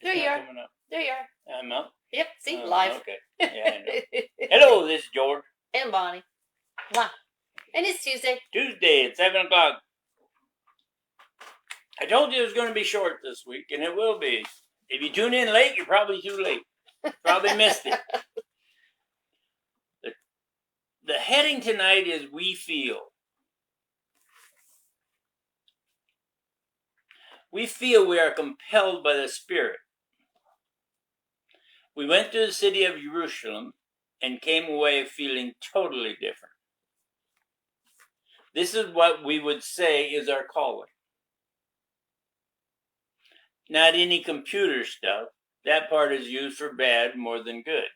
There you are. There you are. I'm up? Yep, see, live. Okay. Yeah, I know. Hello, this is George. And Bonnie. Mwah. And it's Tuesday. Tuesday at 7 o'clock. I told you it was going to be short this week, and it will be. If you tune in late, you're probably too late. Probably missed it. The heading tonight is We Feel. We feel we are compelled by the Spirit. We went to the city of Jerusalem and came away feeling totally different. This is what we would say is our calling. Not any computer stuff. That part is used for bad more than good.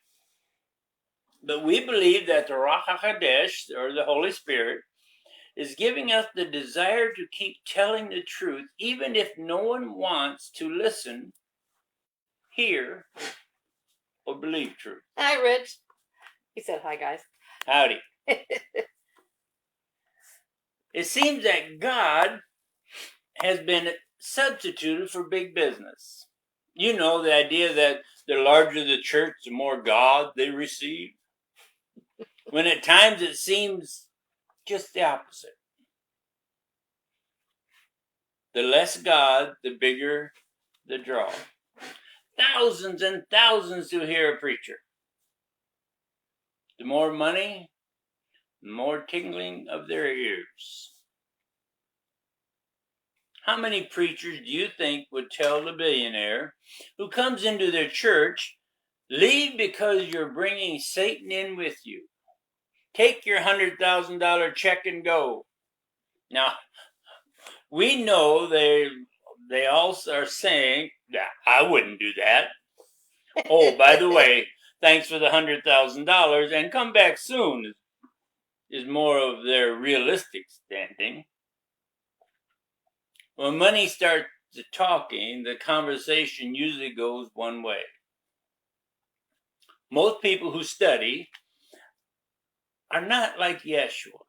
But we believe that the Ruach HaKodesh, or the Holy Spirit, is giving us the desire to keep telling the truth, even if no one wants to listen, hear, or believe truth. Hi, Rich. He said hi, guys. Howdy. It seems that God has been substituted for big business. You know, the idea that the larger the church, the more God they receive. When at times it seems just the opposite. The less God, the bigger the draw. Thousands and thousands to hear a preacher. The more money, the more tingling of their ears. How many preachers do you think would tell the billionaire who comes into their church, leave because you're bringing Satan in with you? Take your $100,000 check and go. Now, we know they all are saying, yeah, I wouldn't do that. Oh, by the way, thanks for the $100,000 and come back soon is more of their realistic standing. When money starts talking, the conversation usually goes one way. Most people who study are not like Yeshua.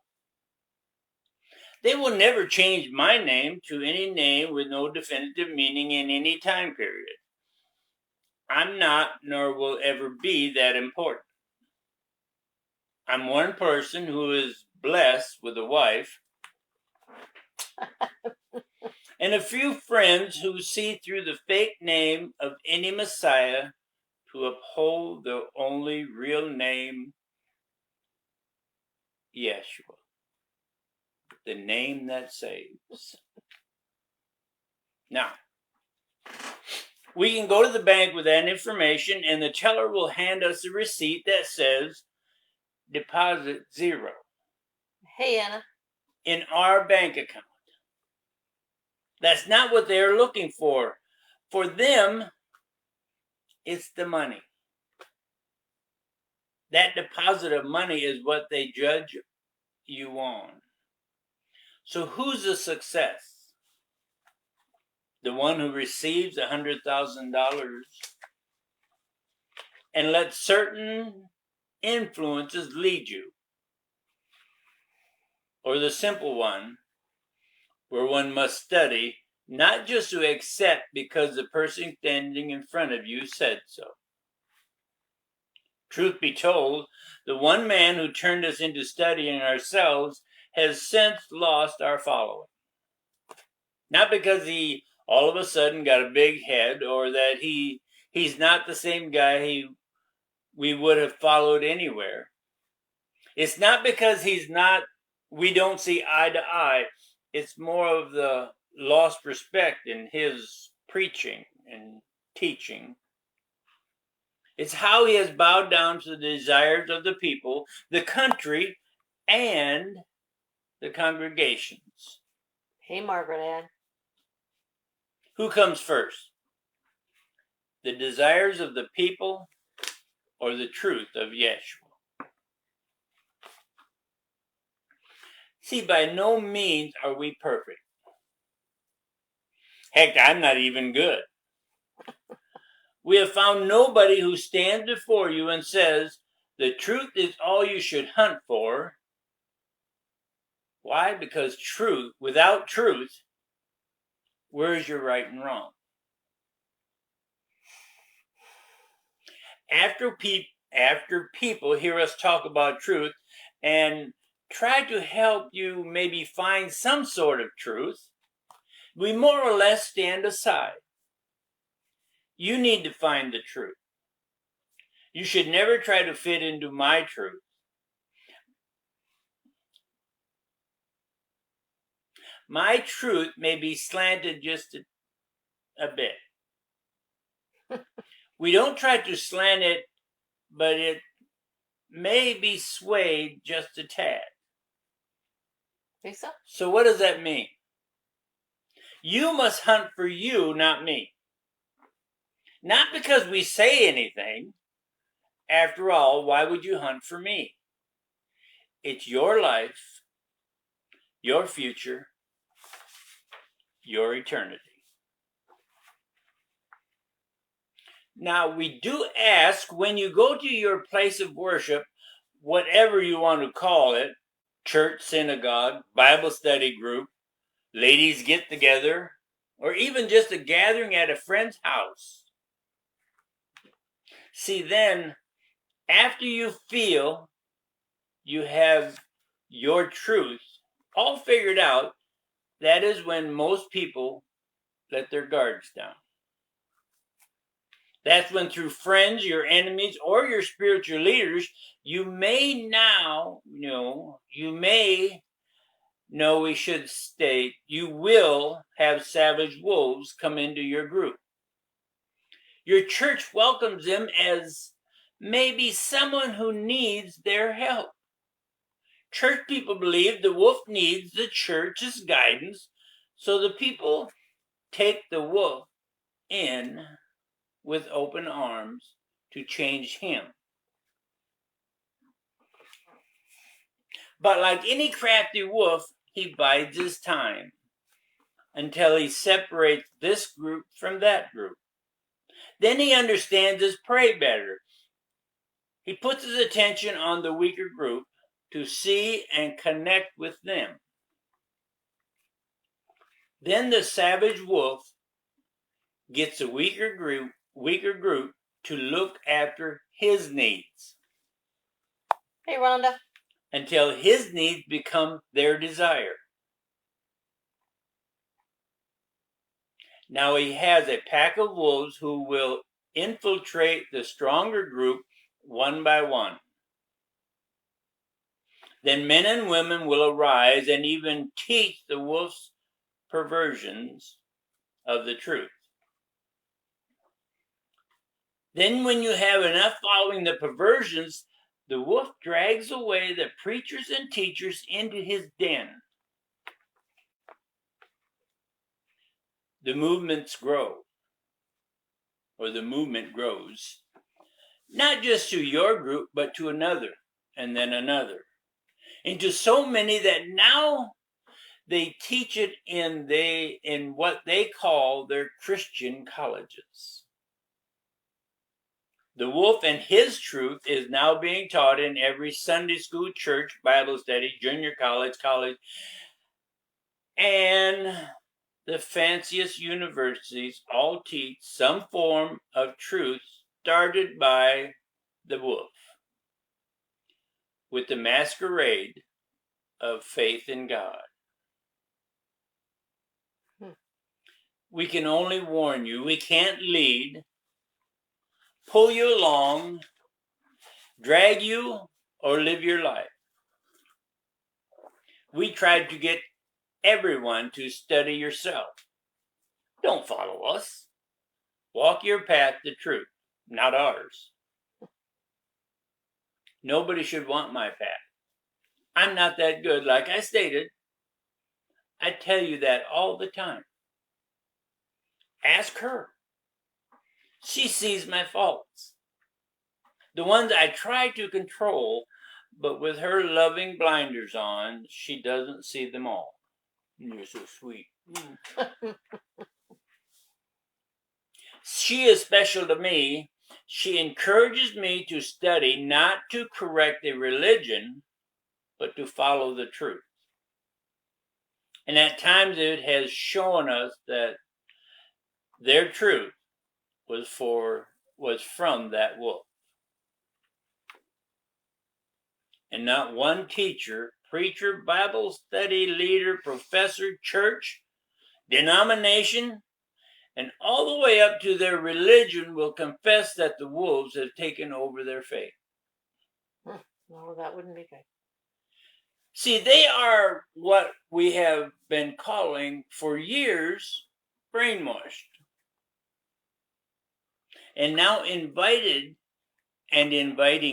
They will never change my name to any name with no definitive meaning in any time period. I'm not, nor will ever be, that important. I'm one person who is blessed with a wife and a few friends who see through the fake name of any Messiah to uphold the only real name, Yeshua. The name that saves. Now, we can go to the bank with that information and the teller will hand us a receipt that says deposit 0. Hey, Anna. In our bank account. That's not what they're looking for. For them, it's the money. That deposit of money is what they judge you on. So who's a success? The one who receives $100,000 and lets certain influences lead you? Or the simple one, where one must study, not just to accept because the person standing in front of you said so? Truth be told, the one man who turned us into studying ourselves has since lost our following. Not because he all of a sudden got a big head or that he's not the same guy we would have followed anywhere. It's not because we don't see eye to eye. It's more of the lost respect in his preaching and teaching. It's how he has bowed down to the desires of the people, the country, and the congregations. Hey, Margaret Ann. Who comes first? The desires of the people or the truth of Yeshua? See, by no means are we perfect. Heck, I'm not even good. We have found nobody who stands before you and says, the truth is all you should hunt for. Why? Because truth, without truth, where's your right and wrong? after people hear us talk about truth and try to help you maybe find some sort of truth, we more or less stand aside. You need to find the truth. You should never try to fit into my truth. My truth may be slanted just a bit. We don't try to slant it, but it may be swayed just a tad. Think so? So what does that mean? You must hunt for you, not me. Not because we say anything. After all, why would you hunt for me? It's your life, your future, your eternity. Now, we do ask when you go to your place of worship, whatever you want to call it, church, synagogue, Bible study group, ladies get together, or even just a gathering at a friend's house. See, then, after you feel you have your truth all figured out, that is when most people let their guards down. That's when through friends, your enemies, or your spiritual leaders, you may we should state, you will have savage wolves come into your group. Your church welcomes them as maybe someone who needs their help. Church people believe the wolf needs the church's guidance, so the people take the wolf in with open arms to change him. But like any crafty wolf, he bides his time until he separates this group from that group. Then he understands his prey better. He puts his attention on the weaker group to see and connect with them. Then the savage wolf gets a weaker group to look after his needs. Hey, Rhonda. Until his needs become their desire. Now he has a pack of wolves who will infiltrate the stronger group one by one. Then men and women will arise and even teach the wolf's perversions of the truth. Then when you have enough following the perversions, the wolf drags away the preachers and teachers into his den. The movement grows, not just to your group, but to another, and then another, into so many that now they teach it in what they call their Christian colleges. The wolf and his truth is now being taught in every Sunday school, church, Bible study, junior college, and the fanciest universities all teach some form of truth started by the wolf, with the masquerade of faith in God. We can only warn you. We can't lead, pull you along, drag you, or live your life. We tried to get everyone to study yourself. Don't follow us. Walk your path to truth, not ours. Nobody should want my path. I'm not that good, like I stated. I tell you that all the time. Ask her. She sees my faults. The ones I try to control, but with her loving blinders on, she doesn't see them all. You're so sweet. She is special to me. She encourages me to study, not to correct a religion, but to follow the truth. And at times it has shown us that their truth was from that wolf. and not one teacher, preacher, Bible study leader, professor, church, denomination, and all the way up to their religion will confess that the wolves have taken over their faith. No, that wouldn't be good. See, they are what we have been calling for years brainwashed. And now inviting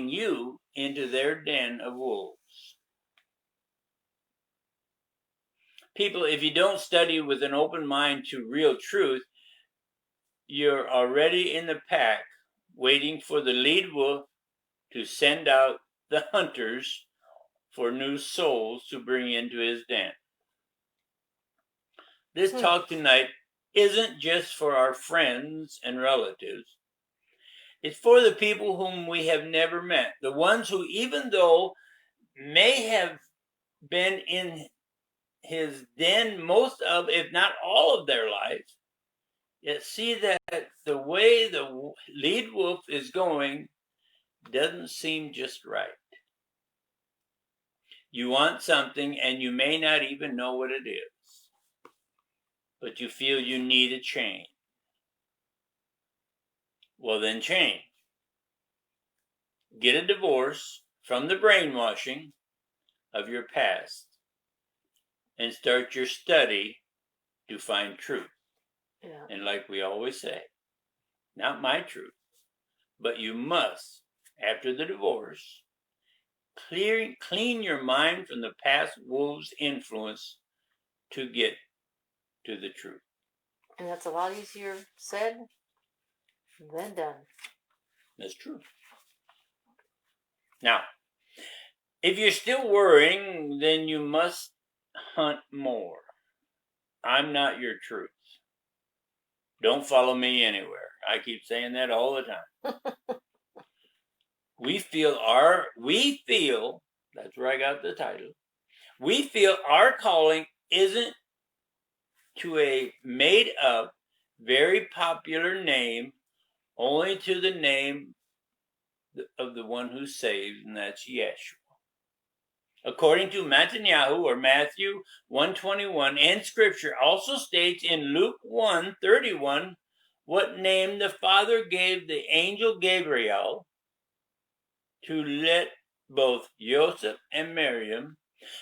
you into their den of wolves. People, if you don't study with an open mind to real truth, you're already in the pack, waiting for the lead wolf to send out the hunters for new souls to bring into his den. This talk tonight isn't just for our friends and relatives. It's for the people whom we have never met, the ones who, even though may have been in his den most of, if not all of their life, yet see that the way the lead wolf is going doesn't seem just right. You want something and you may not even know what it is, but you feel you need a change. Well, then change. Get a divorce from the brainwashing of your past and start your study to find truth. Yeah. And like we always say, not my truth, but you must, after the divorce, clean your mind from the past wolves' influence to get to the truth. And that's a lot easier said than done. That's true. Now, if you're still worrying, then you must hunt more. I'm not your truth. Don't follow me anywhere. I keep saying that all the time. We feel, that's where I got the title. We feel our calling isn't to a made up, very popular name, only to the name of the one who saves, and that's Yeshua. According to Netanyahu, or Matthew 1:21, and Scripture also states in Luke 1:31 what name the Father gave the angel Gabriel to let both Joseph and Miriam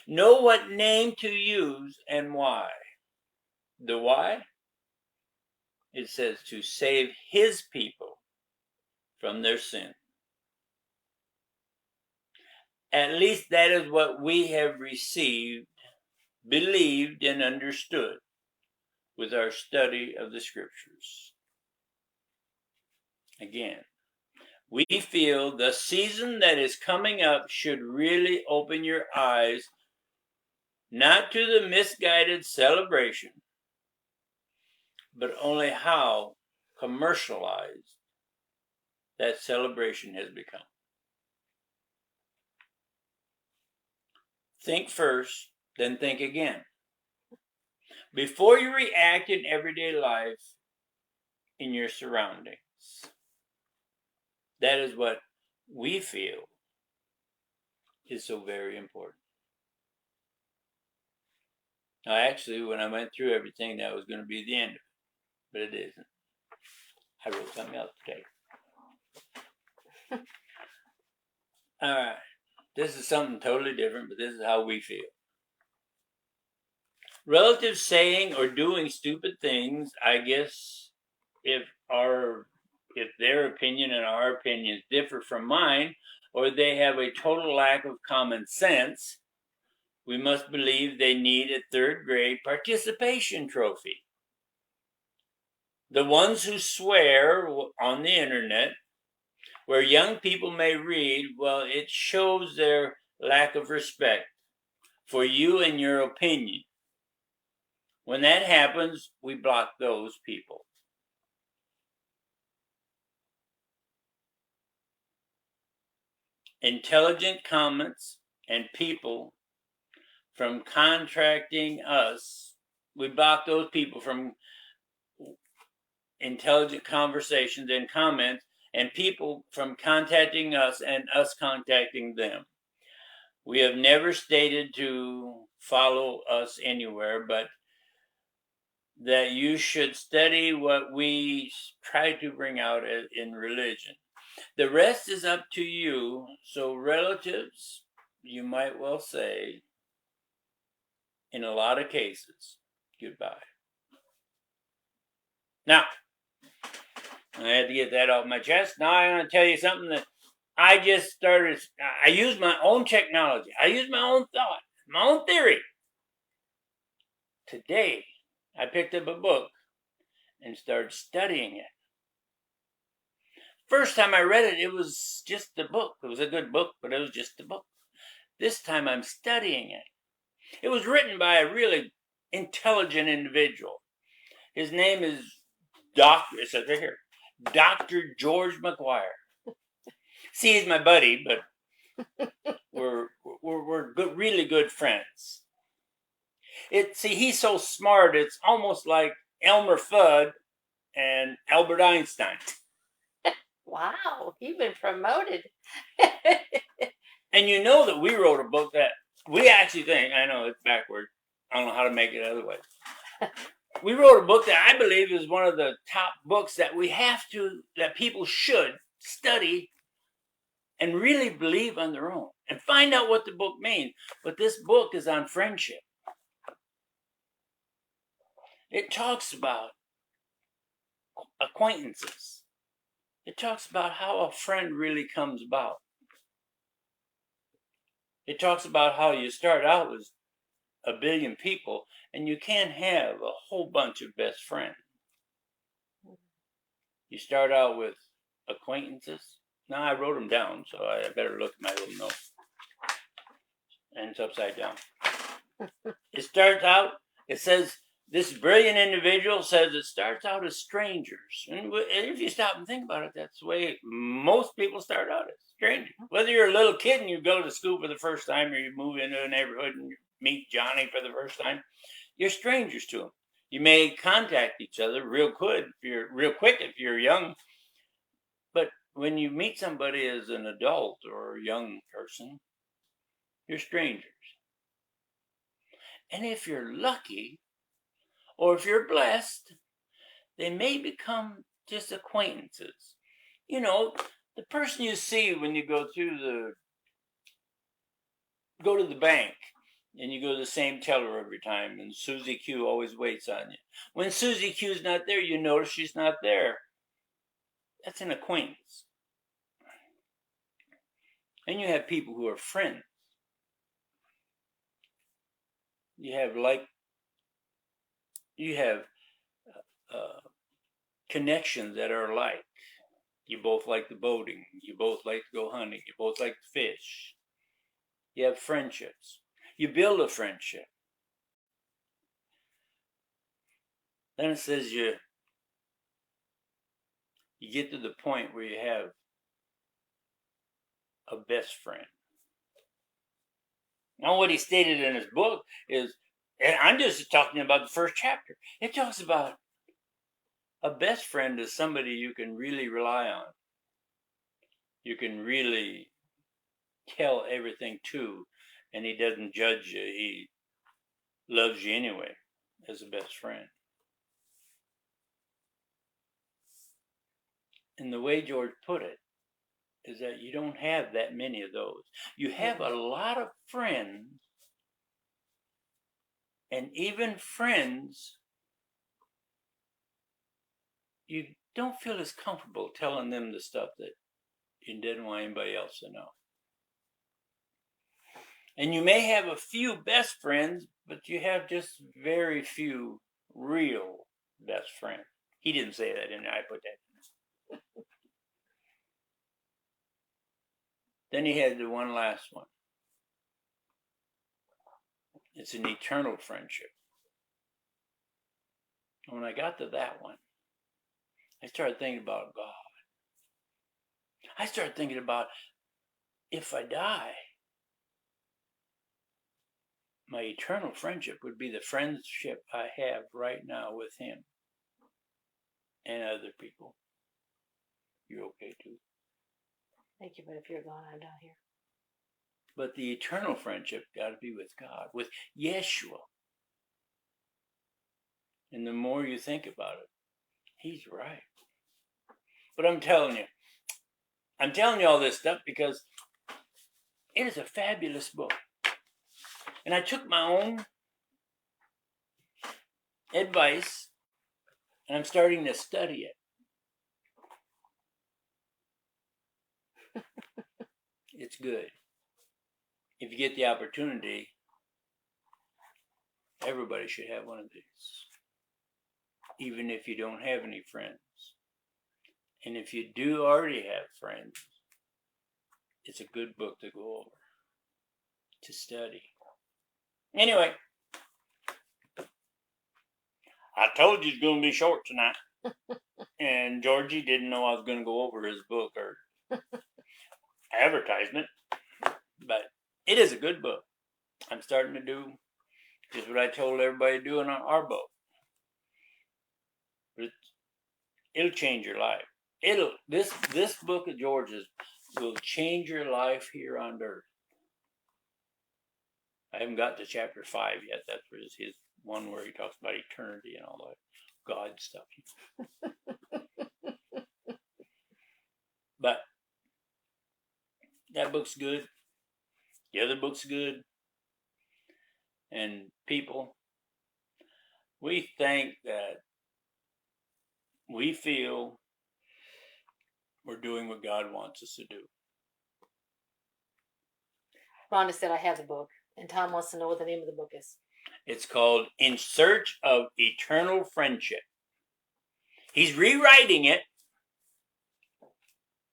know what name to use and why. The why? It says to save his people from their sin. At least that is what we have received, believed, and understood with our study of the Scriptures. Again, we feel the season that is coming up should really open your eyes not to the misguided celebration, but only how commercialized that celebration has become. Think first, then think again. Before you react in everyday life, in your surroundings. That is what we feel is so very important. Now, actually, when I went through everything, that was going to be the end of it, but it isn't. I wrote something else today. All right. This is something totally different, but this is how we feel. Relatives saying or doing stupid things, I guess, if their opinion and our opinions differ from mine, or they have a total lack of common sense, we must believe they need a third grade participation trophy. The ones who swear on the internet, where young people may read, well, it shows their lack of respect for you and your opinion. When that happens, we block those people. Intelligent comments and people from contacting us, we block those people from intelligent conversations and comments, and people from contacting us and us contacting them. We have never stated to follow us anywhere, but that you should study what we try to bring out in religion. The rest is up to you. So relatives, you might well say, in a lot of cases, goodbye. Now, I had to get that off my chest. Now I'm going to tell you something that I just started. I use my own technology. I use my own thought, my own theory. Today, I picked up a book and started studying it. First time I read it, it was just a book. It was a good book, but it was just a book. This time I'm studying it. It was written by a really intelligent individual. His name is it says right here, Dr. George McGuire. See, he's my buddy, but we're good, really good friends. He's so smart, it's almost like Elmer Fudd and Albert Einstein. Wow, you've been promoted. And you know that we wrote a book that we actually think, I know it's backward, I don't know how to make it otherwise. We wrote a book that I believe is one of the top books that that people should study and really believe on their own and find out what the book means. But this book is on friendship. It talks about acquaintances. It talks about how a friend really comes about. It talks about how you start out with a billion people and you can't have a whole bunch of best friends. You start out with acquaintances. Now I wrote them down, so I better look at my little note. And it's upside down. It starts out, it says, this brilliant individual says it starts out as strangers. And if you stop and think about it, that's the way most people start out as strangers. Whether you're a little kid and you go to school for the first time, or you move into a neighborhood and you meet Johnny for the first time, you're strangers to him. You may contact each other real quick if you're young. But when you meet somebody as an adult or a young person, you're strangers. And if you're lucky, or if you're blessed, they may become just acquaintances. You know, the person you see when you go to the bank and you go to the same teller every time, and Susie Q always waits on you. When Susie Q's not there, you notice she's not there. That's an acquaintance. And you have people who are friends. You have connections that are alike. You both like the boating. You both like to go hunting. You both like to fish. You have friendships. You build a friendship. Then it says you get to the point where you have a best friend. Now, what he stated in his book is, and I'm just talking about the first chapter, it talks about a best friend is somebody you can really rely on. You can really tell everything to, and he doesn't judge you. He loves you anyway as a best friend. And the way George put it is that you don't have that many of those. You have a lot of friends, and even friends you don't feel as comfortable telling them the stuff that you didn't want anybody else to know. And you may have a few best friends, but you have just very few real best friends. He didn't say that in there, I put that in there. Then he had the one last one. It's an eternal friendship. And when I got to that one, I started thinking about God. I started thinking about, if I die, my eternal friendship would be the friendship I have right now with him and other people. You're okay too? Thank you, but if you're gone, I'm down here. But the eternal friendship got to be with God, with Yeshua. And the more you think about it, he's right. But I'm telling you all this stuff because it is a fabulous book. And I took my own advice and I'm starting to study it. It's good. If you get the opportunity, everybody should have one of these. Even if you don't have any friends. And if you do already have friends, it's a good book to go over, to study. Anyway, I told you it's going to be short tonight. And Georgie didn't know I was going to go over his book or advertisement. But it is a good book. I'm starting to do just what I told everybody to do in our book. It'll change your life. This book of George's will change your life here on earth. I haven't got to chapter 5 yet. That's where his one where he talks about eternity and all that God stuff. But that book's good. The other book's good. And people, we think that we feel we're doing what God wants us to do. Rhonda said I have the book, and Tom wants to know what the name of the book is. It's called In Search of Eternal Friendship. He's rewriting it.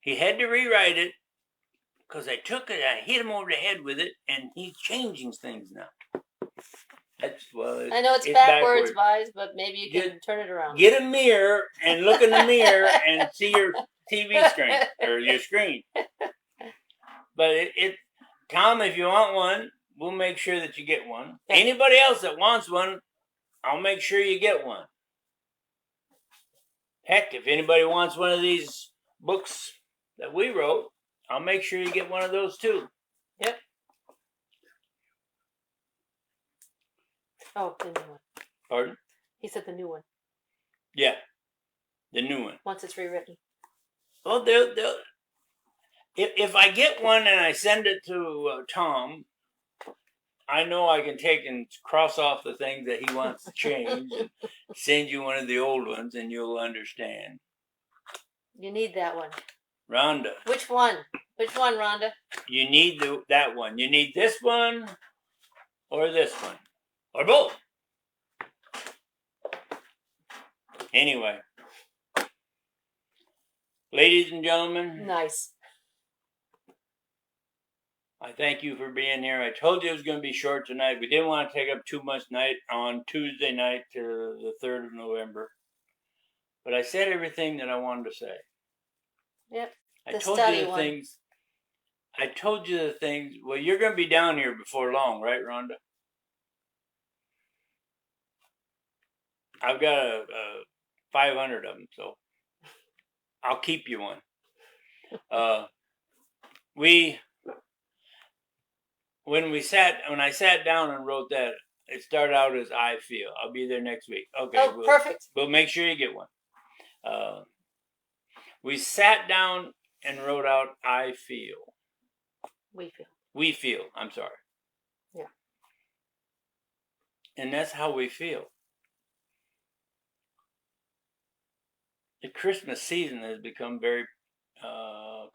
He had to rewrite it because I took it, I hit him over the head with it, and he's changing things now. I know it's backwards, Vise, but maybe you can turn it around. Get a mirror and look in the mirror and see your TV screen or your screen. But Tom, if you want one, we'll make sure that you get one. Anybody else that wants one, I'll make sure you get one. Heck, if anybody wants one of these books that we wrote, I'll make sure you get one of those too. Yep. Oh, the new one. Pardon? He said the new one. Yeah, the new one. Once it's rewritten. Well, if I get one and I send it to Tom, I know I can take and cross off the things that he wants to change and send you one of the old ones and you'll understand. You need that one. Rhonda. Which one? Which one, Rhonda? You need that one. You need this one or this one. Or both. Anyway. Ladies and gentlemen. Nice. I thank you for being here. I told you it was going to be short tonight. We didn't want to take up too much night on Tuesday night to the 3rd of November. But I said everything that I wanted to say. Yep. I told you the things. I told you the things. Well, you're going to be down here before long, right, Rhonda? I've got 500 of them, so I'll keep you one. When I sat down and wrote that, it started out as I feel. I'll be there next week. Okay. Oh, perfect. We'll make sure you get one. We sat down and wrote out I feel. We feel. I'm sorry. Yeah. And that's how we feel. The Christmas season has become very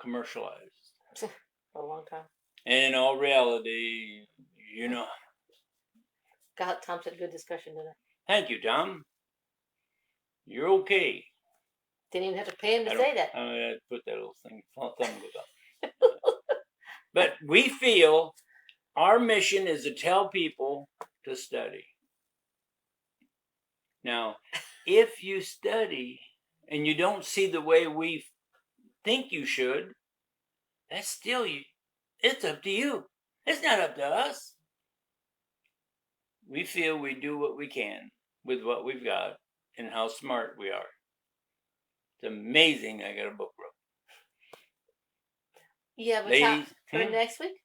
commercialized. For a long time. And in all reality, you know. God, Tom said good discussion tonight. Thank you, Tom. You're okay. Didn't even have to pay him to say that. I had to put that little thing goes up. But we feel our mission is to tell people to study. Now, if you study and you don't see the way we think you should, that's still you. It's up to you. It's not up to us. We feel we do what we can with what we've got and how smart we are. It's amazing I got a book wrote. Yeah, but Ladies, for next week?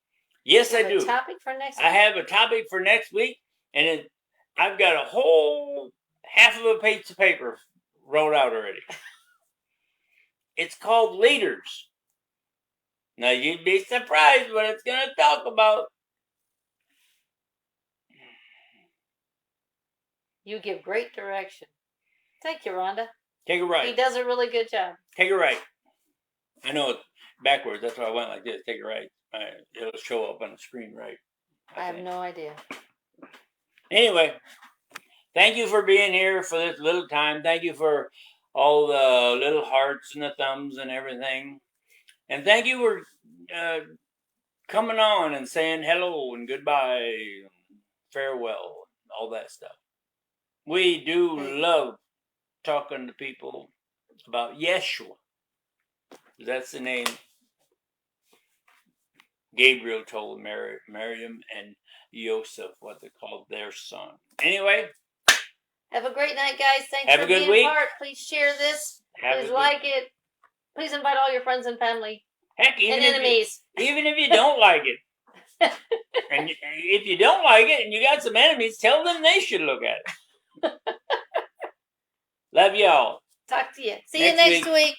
Yes, I Have a do. topic for next I week? have a topic for next week, and I've got a whole half of a page of paper wrote out already. It's called Leaders. Now, you'd be surprised what it's going to talk about. You give great direction. Thank you, Rhonda. Take a right. He does a really good job. Take a right. I know it's backwards. That's why I went like this. Take a right. It'll show up on the screen right. I have no idea. Anyway, thank you for being here for this little time. Thank you for all the little hearts and the thumbs and everything. And thank you for coming on and saying hello and goodbye, farewell, all that stuff. We do love talking to people about Yeshua. That's the name Gabriel told Miriam and Joseph what they called their son. Anyway. Have a great night, guys. Thanks Have for a good being week. part. Please share this. Please like it. Please invite all your friends and family. Heck, even and enemies. Even if you don't like it. And if you don't like it and you got some enemies, tell them they should look at it. Love y'all. Talk to you. See you next week.